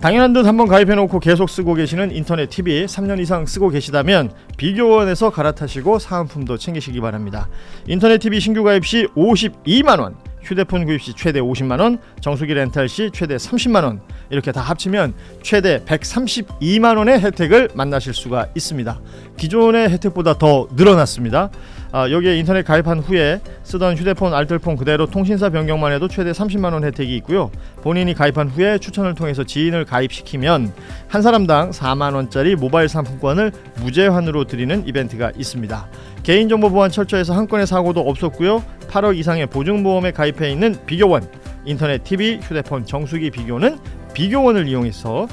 당연한 듯 한번 가입해놓고 계속 쓰고 계시는 인터넷 TV 3년 이상 쓰고 계시다면 비교원에서 갈아타시고 사은품도 챙기시기 바랍니다. 인터넷 TV 신규 가입 시 52만원, 휴대폰 구입 시 최대 50만원, 정수기 렌탈 시 최대 30만원, 이렇게 다 합치면 최대 132만원의 혜택을 만나실 수가 있습니다. 기존의 혜택보다 더 늘어났습니다. 여기에 인터넷 가입한 후에 쓰던 휴대폰 알뜰폰 그대로 통신사 변경만 해도 최대 30만원 혜택이 있고요. 본인이 가입한 후에 추천을 통해서 지인을 가입시키면 한 사람당 4만원짜리 모바일 상품권을 무제한으로 드리는 이벤트가 있습니다. 개인정보 보안 철저해서 한 건의 사고도 없었고요. 8억 이상의 보증보험에 가입해 있는 비교원, 인터넷 TV, 휴대폰, 정수기 비교는 비교원을 이용해서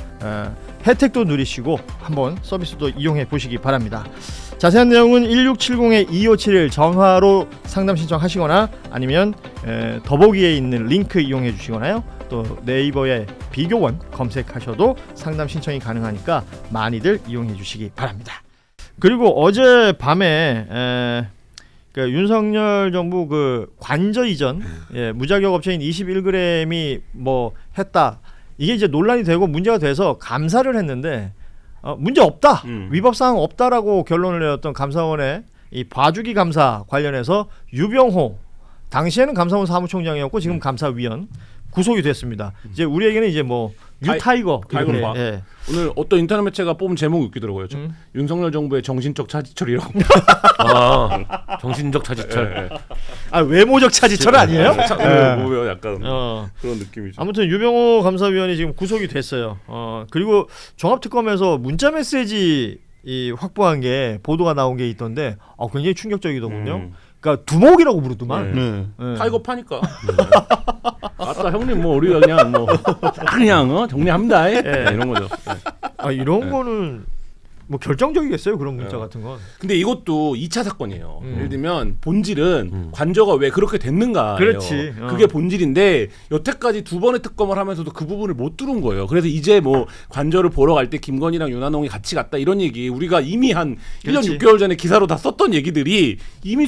혜택도 누리시고 한번 서비스도 이용해 보시기 바랍니다. 자세한 내용은 1670-2571 전화로 상담 신청하시거나 아니면 더보기에 있는 링크 이용해 주시거나요. 또 네이버에 비교원 검색하셔도 상담 신청이 가능하니까 많이들 이용해 주시기 바랍니다. 그리고 어제 밤에 그 윤석열 정부 그 관저 이전 무자격 업체인 21g이 뭐 했다. 이게 이제 논란이 되고 문제가 돼서 감사를 했는데 문제 없다, 위법 사항 없다라고 결론을 내렸던 감사원의 이 봐주기 감사 관련해서 유병호 당시에는 감사원 사무총장이었고 지금 감사위원 구속이 됐습니다. 이제 우리에게는 이제 뭐 뉴타이거 이렇게, 예. 오늘 어떤 인터넷 매체가 뽑은 제목이 웃기더라고요. 윤석열 정부의 정신적 차지철이라고. 정신적 차지철. 외모적 차지철 아니에요? 뭐요? 약간 그런 느낌이죠. 아무튼 유병호 감사위원이 지금 구속이 됐어요. 그리고 종합특검에서 문자 메시지 확보한 게 보도가 나온 게 있던데 굉장히 충격적이더군요. 그러니까 두목이라고 부르더만. 타이거 파니까. 아따 형님 뭐 우리가 그냥 정리합니다. 이런 거죠. 이런 거는 뭐 결정적이겠어요, 그런 문자 같은 건. 근데 이것도 2차 사건이에요. 예를 들면 본질은 관저가 왜 그렇게 됐는가예요. 그렇지. 그게 본질인데 여태까지 두 번의 특검을 하면서도 그 부분을 못 뚫은 거예요. 그래서 이제 뭐 관저를 보러 갈 때 김건희랑 윤한홍이 같이 갔다 이런 얘기 우리가 이미 한 1년 6개월 전에 기사로 다 썼던 얘기들이 이미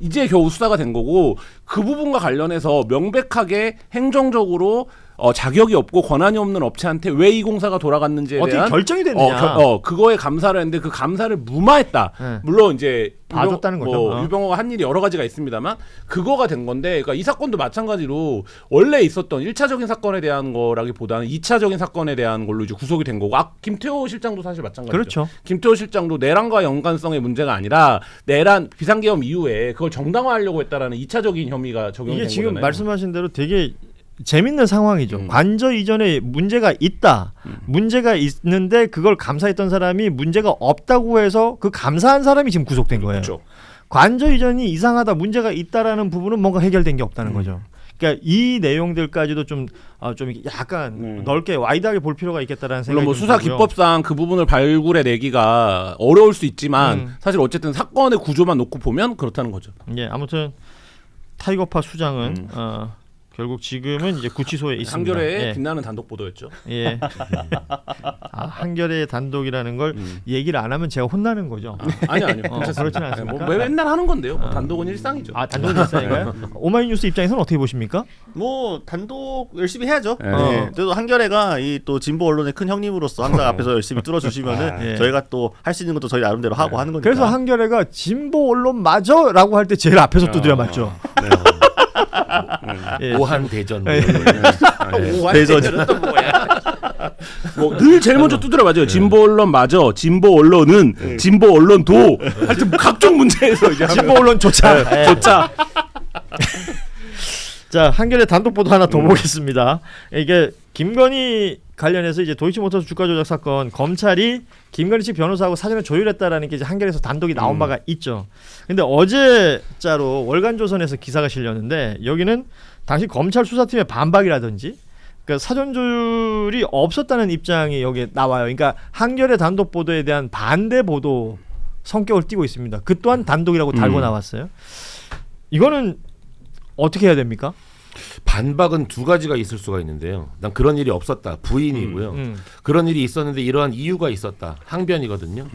이제 겨우 수사가 된 거고 그 부분과 관련해서 명백하게 행정적으로 자격이 없고 권한이 없는 업체한테 왜 이 공사가 돌아갔는지에 어떻게 대한 결정이 됐느냐. 그거에 감사를 했는데 그 감사를 무마했다. 물론 이제 봐줬다는 거죠. 유병호가 한 일이 여러 가지가 있습니다만 그거가 된 건데, 그러니까 이 사건도 마찬가지로 원래 있었던 1차적인 사건에 대한 거라기보다는 2차적인 사건에 대한 걸로 이제 구속이 된 거고, 김태호 실장도 사실 마찬가지죠. 그렇죠. 김태호 실장도 내란과 연관성의 문제가 아니라 내란 비상계엄 이후에 그걸 정당화하려고 했다라는 2차적인 혐의가 적용된 거잖아요. 이게 지금 말씀하신 대로 되게 재밌는 상황이죠. 관저 이전에 문제가 있다. 문제가 있는데 그걸 감사했던 사람이 문제가 없다고 해서 그 감사한 사람이 지금 구속된 거예요. 그렇죠. 관저 이전이 이상하다, 문제가 있다라는 부분은 뭔가 해결된 게 없다는 거죠. 그러니까 이 내용들까지도 좀 약간 넓게 와이드하게 볼 필요가 있겠다라는 생각이 물론 뭐 수사 들고요. 기법상 그 부분을 발굴해 내기가 어려울 수 있지만 사실 어쨌든 사건의 구조만 놓고 보면 그렇다는 거죠. 예, 아무튼 타이거파 수장은 결국 지금은 이제 구치소에 있습니다. 한겨레의 빛나는 단독 보도였죠. 예. 한겨레의 단독이라는 걸 얘기를 안 하면 제가 혼나는 거죠. 아니요. 그렇진 않습니까? 뭐 맨날 하는 건데요. 단독은 일상이죠. 단독은 일상인가요? 오마이뉴스 입장에서는 어떻게 보십니까? 뭐 단독 열심히 해야죠. 네. 그래도 한겨레가 이 또 진보 언론의 큰 형님으로서 항상 앞에서 열심히 뚫어주시면은 저희가 또 할 수 있는 것도 저희 나름대로 하고 하는 거니까. 그래서 한겨레가 진보 언론 맞어라고 할 때 제일 앞에서 두드려 맞죠. 오한 대전. 대전은 또 뭐야? 늘 제일 먼저 두드려 맞아요. 진보 언론 맞아. 진보 언론은 진보 언론도 하여튼 각종 문제에서 이제 진보 언론 조차. 조차. 자, 한겨레 단독 보도 하나 더 보겠습니다. 이게 김건희 관련해서 이제 도이치모터스 주가 조작 사건, 검찰이 김건희 측 변호사하고 사전에 조율했다라는 게 이제 한겨레에서 단독이 나온 바가 있죠. 근데 어제자로 월간조선에서 기사가 실렸는데 여기는 당시 검찰 수사팀의 반박이라든지 그러니까 사전 조율이 없었다는 입장이 여기에 나와요. 그러니까 한겨레 단독 보도에 대한 반대 보도 성격을 띠고 있습니다. 그 또한 단독이라고 달고 나왔어요. 이거는 어떻게 해야 됩니까? 반박은 두 가지가 있을 수가 있는데요. 난 그런 일이 없었다. 부인이고요. 그런 일이 있었는데 이러한 이유가 있었다. 항변이거든요.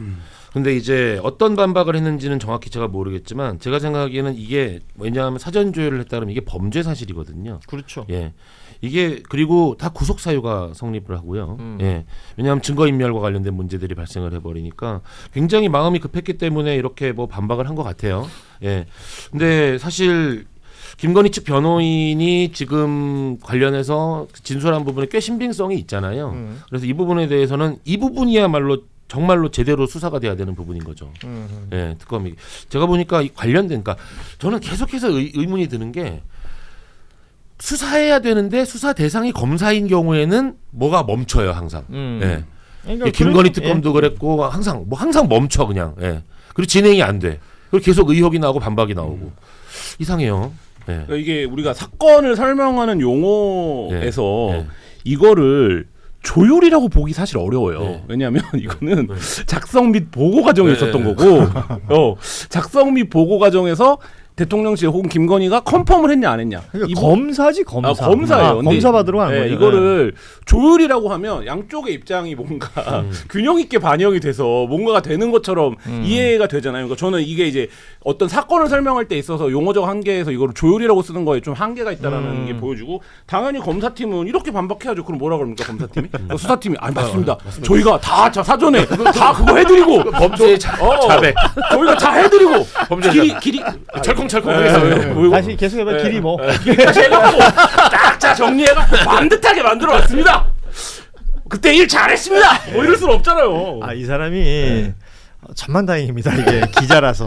근데 이제 어떤 반박을 했는지는 정확히 제가 모르겠지만 제가 생각하기에는 이게 왜냐하면 사전 조회를 했다 그러면 이게 범죄 사실이거든요. 그렇죠. 예. 이게 그리고 다 구속 사유가 성립을 하고요. 예. 왜냐하면 증거 인멸과 관련된 문제들이 발생을 해버리니까 굉장히 마음이 급했기 때문에 이렇게 뭐 반박을 한 것 같아요. 예. 근데 사실 김건희 측 변호인이 지금 관련해서 진술한 부분에 꽤 신빙성이 있잖아요. 그래서 이 부분에 대해서는 이 부분이야말로 정말로 제대로 수사가 돼야 되는 부분인 거죠. 예, 특검이. 제가 보니까 이 관련된, 그러니까 저는 계속해서 의문이 드는 게 수사해야 되는데 수사 대상이 검사인 경우에는 뭐가 멈춰요, 항상. 예. 그러니까 김건희 특검도 그랬고 항상 멈춰 그냥. 예. 그리고 진행이 안 돼. 그리고 계속 의혹이 나오고 반박이 나오고 이상해요. 예. 그러니까 이게 우리가 사건을 설명하는 용어에서 네. 이거를 조율이라고 보기 사실 어려워요. 네. 왜냐하면 이거는 작성 및 보고 과정에 있었던 거고, 작성 및 보고 과정에서 대통령실 혹은 김건희가 컨펌을 했냐 안 했냐. 그러니까 검사지 검사. 검사예요. 근데 검사 받으러 가는 거죠. 이거를 조율이라고 하면 양쪽의 입장이 뭔가 균형 있게 반영이 돼서 뭔가가 되는 것처럼 이해가 되잖아요. 그러니까 저는 이게 이제 어떤 사건을 설명할 때 있어서 용어적 한계에서 이거를 조율이라고 쓰는 거에 좀 한계가 있다라는 게 보여주고 당연히 검사팀은 이렇게 반박해야죠. 그럼 뭐라 그럽니까 검사팀이? 수사팀이 맞습니다. 저희가 다 사전에 다 그거 해드리고 범죄 자백. 저희가 다 해드리고 범죄 길이 철컹철컹 네. 해서 다시 계속해봐. 길이 뭐. 제가 쫙쫙 정리해갖고 반듯하게 만들어왔습니다. 그때 일 잘했습니다. 뭐 이럴 수는 없잖아요. 이 사람이 천만다행입니다. 이게 기자라서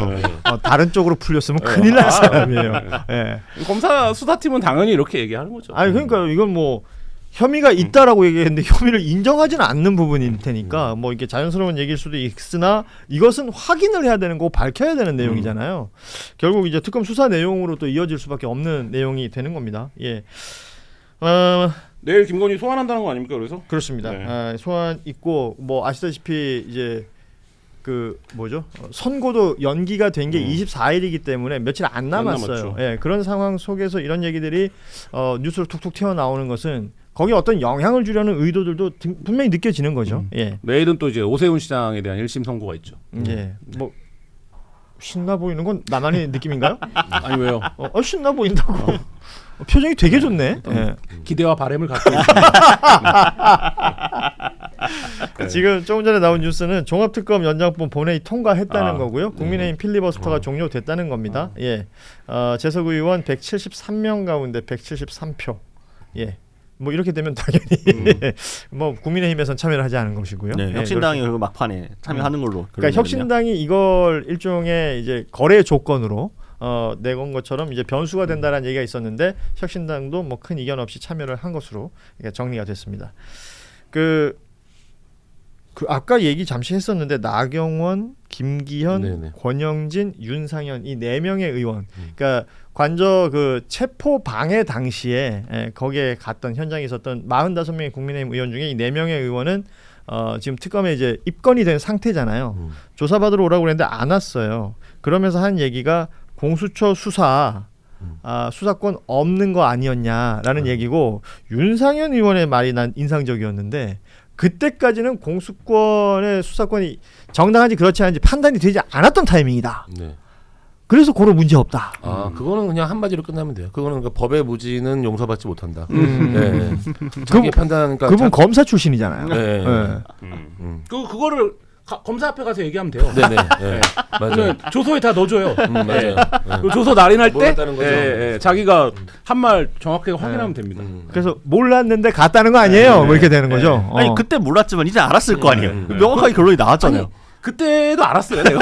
다른 쪽으로 풀렸으면 큰일 날 사람이에요. 예. 검사 수사팀은 당연히 이렇게 얘기하는 거죠. 그러니까 이건 뭐 혐의가 있다라고 얘기했는데 혐의를 인정하지는 않는 부분일 테니까 뭐 이게 자연스러운 얘기일 수도 있으나 이것은 확인을 해야 되는 거고 밝혀야 되는 내용이잖아요. 결국 이제 특검 수사 내용으로 또 이어질 수밖에 없는 내용이 되는 겁니다. 예. 내일 김건희 소환한다는 거 아닙니까? 그래서 그렇습니다. 네. 소환 있고 뭐 아시다시피 이제 그 뭐죠? 선고도 연기가 된 게 24일이기 때문에 며칠 안 남았어요. 예, 그런 상황 속에서 이런 얘기들이 뉴스로 툭툭 튀어나오는 것은 거기에 어떤 영향을 주려는 의도들도 분명히 느껴지는 거죠. 예. 내일은 또 이제 오세훈 시장에 대한 1심 선고가 있죠. 예. 뭐 신나 보이는 건 나만의 느낌인가요? 아니 왜요? 신나 보인다고. 표정이 되게 좋네. 예. 기대와 바람을 갖고 있습니다. 지금 조금 전에 나온 뉴스는 종합특검 연장본 본회의 통과했다는 거고요. 국민의힘 필리버스터가 종료됐다는 겁니다. 예, 재석 의원 173명 가운데 173표. 예, 뭐 이렇게 되면 당연히 뭐 국민의힘에선 참여를 하지 않은 것이고요. 네, 혁신당이 그 막판에 참여하는 걸로. 그러니까 혁신당이 이걸 일종의 이제 거래 조건으로 내건 것처럼 이제 변수가 된다라는 얘기가 있었는데 혁신당도 뭐 큰 이견 없이 참여를 한 것으로 정리가 됐습니다. 그 아까 얘기 잠시 했었는데 나경원, 김기현, 네네. 권영진, 윤상현 이 4명의 의원. 그러니까 관저 그 체포 방해 당시에 거기에 갔던 현장에 있었던 45명의 국민의힘 의원 중에 이 4명의 의원은 지금 특검에 이제 입건이 된 상태잖아요. 조사받으러 오라고 그랬는데 안 왔어요. 그러면서 한 얘기가 공수처 수사 수사권 없는 거 아니었냐라는 얘기고 윤상현 의원의 말이 난 인상적이었는데 그때까지는 공수권의 수사권이 정당한지 그렇지 않은지 판단이 되지 않았던 타이밍이다. 네. 그래서 고로 문제 없다. 그거는 그냥 한마디로 끝나면 돼요. 그거는 그 법의 무지는 용서받지 못한다. 네. 자기 판단. 그러니까 그분 검사 출신이잖아요. 네. 그거를 검사 앞에 가서 얘기하면 돼요. 네네. 네. 맞아요. 조서에 다 넣어줘요. 맞아요. 그 조서 날인할 때 몰랐다는 거죠. 자기가 한 말 정확하게 확인하면 됩니다. 그래서 몰랐는데 갔다는 거 아니에요? 뭐 이렇게 되는 거죠. 아니 그때 몰랐지만 이제 알았을 거 아니에요. 명확하게 결론이 나왔잖아요. 아니, 그때도 알았어요. 내가.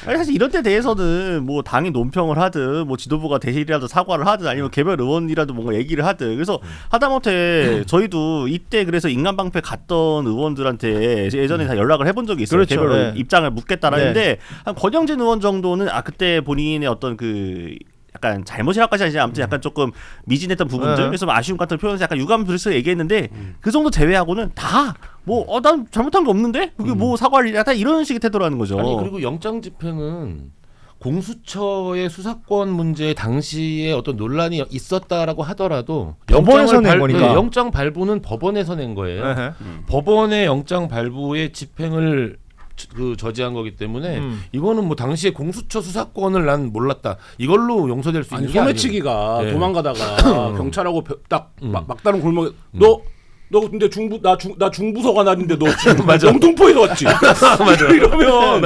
아니 사실 이런 때 대해서는 뭐 당이 논평을 하든 뭐 지도부가 대실이라도 사과를 하든 아니면 개별 의원이라도 뭔가 얘기를 하든 그래서 하다못해 저희도 이때 그래서 인간방패 갔던 의원들한테 예전에 다 연락을 해본 적이 있어요. 그렇죠. 개별 네. 입장을 묻겠다라는데 한 권영진 의원 정도는 그때 본인의 어떤 그 약간 잘못이라고까지 아니지 아무튼 약간 조금 미진했던 부분들 그래서 아쉬움 같은 표현에서 약간 유감스러워서 얘기했는데 그 정도 제외하고는 다 뭐 난 잘못한 거 없는데 그게 뭐 사과를 약간 이런 식의 태도라는 거죠. 아니 그리고 영장 집행은 공수처의 수사권 문제 당시에 어떤 논란이 있었다라고 하더라도 법원에서 낸 거니까. 네, 영장 발부는 법원에서 낸 거예요. 에헤. 법원의 영장 발부의 집행을 저지한 거기 때문에 이거는 뭐 당시에 공수처 수사권을 난 몰랐다. 이걸로 용서될 수 있는 게 아니에요. 소매치기가 네. 도망가다가 경찰하고 딱 막다른 골목에 너 근데 나 중부서가 날인데 너 맞아. 영등포에서 왔지? 맞아. 이러면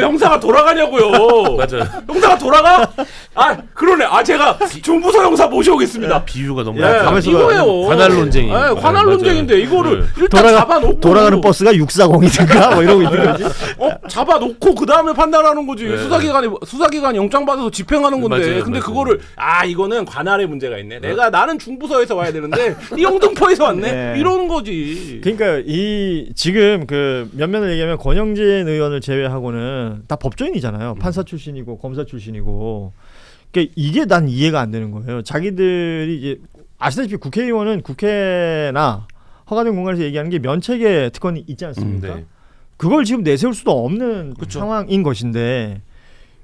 형사가 돌아가냐고요. 맞아. 형사가 돌아가? 아 그러네. 아 제가 중부서 형사 모셔오겠습니다. 비유가 너무 예, 가만있어 이거예요. 관할 논쟁이. 예, 관할 맞아요. 논쟁인데 이거를 일단 잡아놓고 돌아가는 버스가 640이든가 뭐 이러고 있는 거지. 잡아놓고 그 다음에 판단하는 거지. 네. 수사기관이 영장 받아서 집행하는 건데. 맞아요, 근데 맞아요. 그거를 이거는 관할의 문제가 있네. 나는 중부서에서 와야 되는데 이 영등포에서 왔네. 네. 이러는 거지. 그러니까 이 지금 그 면면을 얘기하면 권영진 의원을 제외하고는 다 법조인이잖아요. 판사 출신이고 검사 출신이고. 그러니까 이게 난 이해가 안 되는 거예요. 자기들이 이제 아시다시피 국회의원은 국회나 허가된 공간에서 얘기하는 게 면책의 특권이 있지 않습니까? 네. 그걸 지금 내세울 수도 없는 상황인 것인데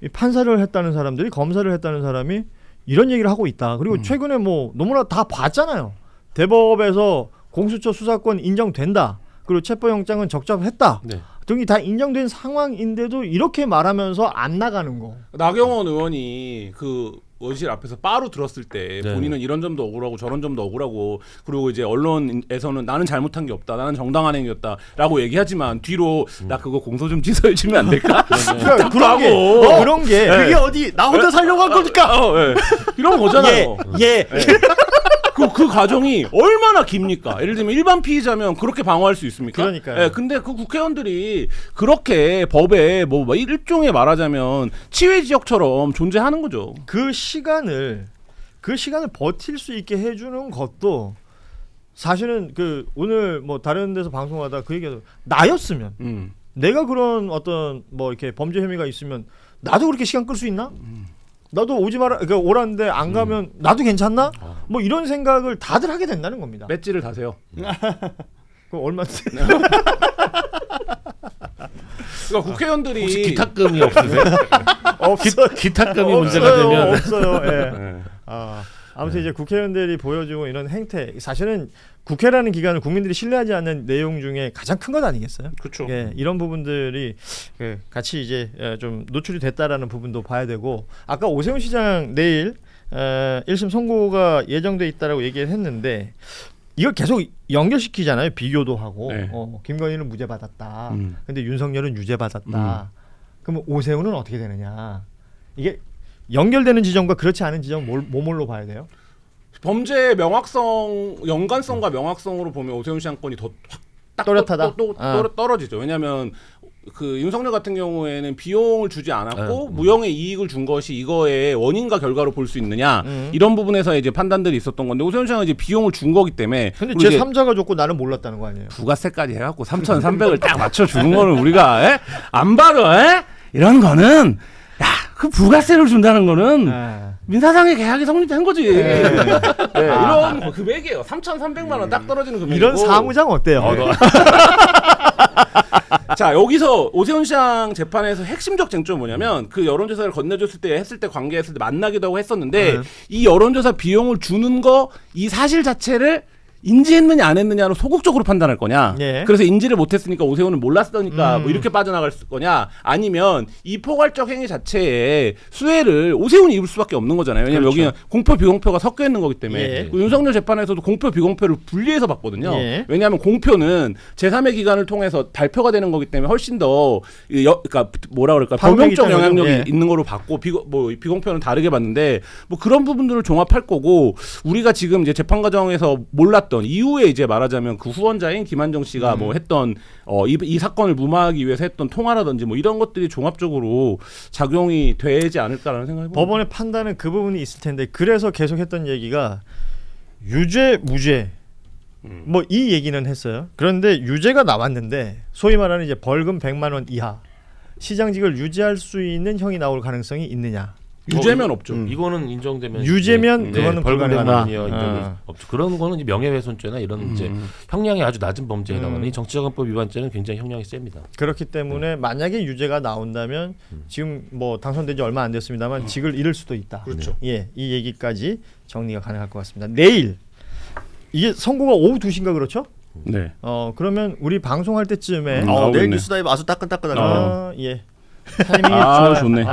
이 판사를 했다는 사람들이 검사를 했다는 사람이 이런 얘기를 하고 있다. 그리고 최근에 뭐 너무나 다 봤잖아요. 대법에서 공수처 수사권 인정된다. 그리고 체포영장은 적법했다. 네. 등이 다 인정된 상황인데도 이렇게 말하면서 안 나가는 거. 나경원 의원이 그 원실 앞에서 바로 들었을 때 네. 본인은 이런 점도 억울하고 저런 점도 억울하고 그리고 이제 언론에서는 나는 잘못한 게 없다. 나는 정당한 행위였다라고 얘기하지만 뒤로 나 그거 공소 좀 취소해주면 안 될까? 그러니까 그런 게 하고. 그런 게 그게 어디 나 혼자 살려고 한 겁니까? 예. 이런 거잖아요. 예. 그 과정이 얼마나 깁니까? 예를 들면 일반 피의자면 그렇게 방어할 수 있습니까? 그러니까요. 예, 근데 그 국회의원들이 그렇게 법에 뭐 일종의 말하자면 치외 지역처럼 존재하는 거죠. 그 시간을 버틸 수 있게 해주는 것도 사실은 그 오늘 뭐 다른 데서 방송하다 그 얘기도 나였으면 내가 그런 어떤 뭐 이렇게 범죄 혐의가 있으면 나도 그렇게 시간 끌 수 있나? 나도 오지 마라. 그러니까 오라는데 안 가면 나도 괜찮나? 뭐 이런 생각을 다들 하게 된다는 겁니다. 배지를 다세요. 그 얼마인데? 그러니까 국회의원들이 혹시 기탁금이 없으세요? 기탁금이 문제가 없어요. 되면 없어요. 예. 네. 아무튼 이제 국회의원들이 보여주고 이런 행태, 사실은 국회라는 기관을 국민들이 신뢰하지 않는 내용 중에 가장 큰 것 아니겠어요? 그렇죠. 예, 이런 부분들이 같이 이제 좀 노출이 됐다라는 부분도 봐야 되고, 아까 오세훈 시장 내일 1심 선고가 예정돼 있다라고 얘기를 했는데 이걸 계속 연결시키잖아요. 비교도 하고 네. 김건희는 무죄 받았다. 근데 윤석열은 유죄 받았다. 그러면 오세훈은 어떻게 되느냐? 이게 연결되는 지점과 그렇지 않은 지점 뭘로 봐야 돼요? 범죄의 명확성, 연관성과 명확성으로 보면 오세훈 시장 건이 더 확 또렷하다? 떨어지죠. 왜냐하면 그 윤석열 같은 경우에는 비용을 주지 않았고 무형의 이익을 준 것이 이거의 원인과 결과로 볼 수 있느냐 이런 부분에서 이제 판단들이 있었던 건데 오세훈 시장은 이제 비용을 준 거기 때문에 근데 제 3자가 줬고 나는 몰랐다는 거 아니에요? 부가세까지 해갖고 3,300을 딱 맞춰 주는 거는 우리가 안 받아 이런 거는 그 부가세를 준다는 거는 민사상의 계약이 성립된 거지. 이런 금액이에요. 3,300만 원 딱 떨어지는 금액이고. 이런 사무장 어때요? 자 여기서 오세훈 시장 재판에서 핵심적 쟁점은 뭐냐면 그 여론조사를 건네줬을 때 했을 때 관계했을 때 만나기도 하고 했었는데 이 여론조사 비용을 주는 거 이 사실 자체를 인지했느냐 안 했느냐로 소극적으로 판단할 거냐. 예. 그래서 인지를 못했으니까 오세훈은 몰랐으니까 뭐 이렇게 빠져나갈 거냐. 아니면 이 포괄적 행위 자체에 수혜를 오세훈이 입을 수밖에 없는 거잖아요. 왜냐면 그렇죠. 여기는 공표 비공표가 섞여 있는 거기 때문에 예. 그 윤석열 재판에서도 공표 비공표를 분리해서 봤거든요. 예. 왜냐하면 공표는 제3의 기관을 통해서 발표가 되는 거기 때문에 훨씬 더 그러니까 뭐라 그럴까 파급력이 범용적 있다는 영향력이 거죠. 예. 있는 거로 봤고 비공표는 다르게 봤는데 뭐 그런 부분들을 종합할 거고 우리가 지금 이제 재판 과정에서 몰랐던 이후에 이제 말하자면 그 후원자인 김한정 씨가 뭐 했던 이 사건을 무마하기 위해서 했던 통화라든지 뭐 이런 것들이 종합적으로 작용이 되지 않을까라는 생각이 법원의 판단은 그 부분이 있을 텐데 그래서 계속했던 얘기가 유죄 무죄 뭐 이 얘기는 했어요. 그런데 유죄가 나왔는데 소위 말하는 이제 벌금 100만 원 이하 시장직을 유지할 수 있는 형이 나올 가능성이 있느냐 유죄면 없죠. 이거는 인정되면 유죄면 이제, 그거는 벌금 100만 불가능하다. 원이요 인정이 없죠. 그런 거는 이제 명예훼손죄나 이런 이제 형량이 아주 낮은 범죄에 해당하는 이 정치자금법 위반죄는 굉장히 형량이 셉니다. 그렇기 때문에 만약에 유죄가 나온다면 지금 뭐 당선된 지 얼마 안 됐습니다만 직을 잃을 수도 있다. 그렇죠. 예, 이 얘기까지 정리가 가능할 것 같습니다. 내일 이게 선고가 오후 2시인가 그렇죠? 네. 그러면 우리 방송할 때쯤에 나오겠네. 내일 뉴스다이브 아주 따끈따끈하네요. 예. 타이밍이 아, 좋아요. 좋네.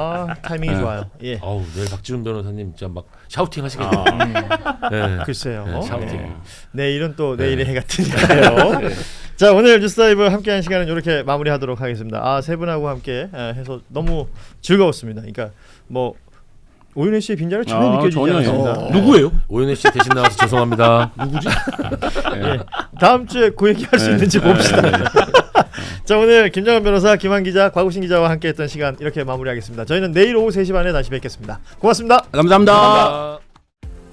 타이밍이 네. 좋아요. 예. 어우 내일 박지훈 변호사님 진짜 막 샤우팅 하시겠네요. 네. 글쎄요. 네, 샤우팅. 예. 내일은 또 내일의 해가 뜨니까요. 자, 오늘 뉴스다이브 함께한 시간은 이렇게 마무리하도록 하겠습니다. 세 분하고 함께 해서 너무 즐거웠습니다. 그러니까 뭐 오윤혜 씨의 빈자를 전혀 느껴지지 전혀요. 않습니다. 누구예요? 오윤혜 씨 대신 나와서 죄송합니다. 누구지? 예. 다음 주에 그 얘기 할 수 있는지 봅시다. 자, 오늘 김정은 변호사, 김한 기자, 곽우신 기자와 함께했던 시간 이렇게 마무리하겠습니다. 저희는 내일 오후 3시 반에 다시 뵙겠습니다. 고맙습니다. 감사합니다.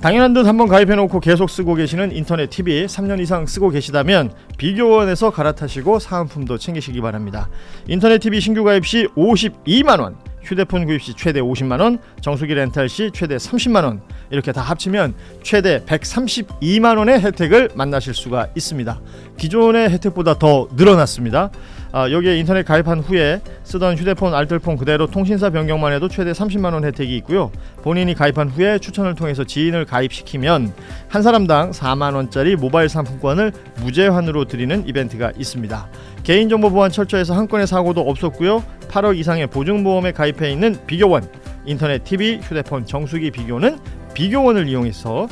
당연한 듯 한번 가입해놓고 계속 쓰고 계시는 인터넷 TV 3년 이상 쓰고 계시다면 비교원에서 갈아타시고 사은품도 챙기시기 바랍니다. 인터넷 TV 신규 가입 시 52만 원, 휴대폰 구입 시 최대 50만 원, 정수기 렌탈 시 최대 30만 원, 이렇게 다 합치면 최대 132만 원의 혜택을 만나실 수가 있습니다. 기존의 혜택보다 더 늘어났습니다. 여기에 인터넷 가입한 후에 쓰던 휴대폰 알뜰폰 그대로 통신사 변경만 해도 최대 30만 원 혜택이 있고요. 본인이 가입한 후에 추천을 통해서 지인을 가입시키면 한 사람당 4만 원짜리 모바일 상품권을 무제한으로 드리는 이벤트가 있습니다. 개인정보 보안 철저해서 한 건의 사고도 없었고요. 8억 이상의 보증보험에 가입해 있는 비교원, 인터넷 TV, 휴대폰 정수기 비교는 비교원을 이용해서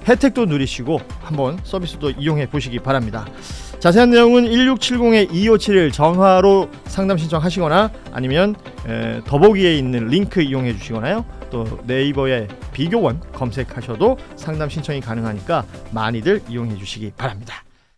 혜택도 누리시고 한번 서비스도 이용해 보시기 바랍니다. 자세한 내용은 1670-2571 전화로 상담 신청하시거나 아니면 더보기에 있는 링크 이용해 주시거나요. 또 네이버에 비교원 검색하셔도 상담 신청이 가능하니까 많이들 이용해 주시기 바랍니다.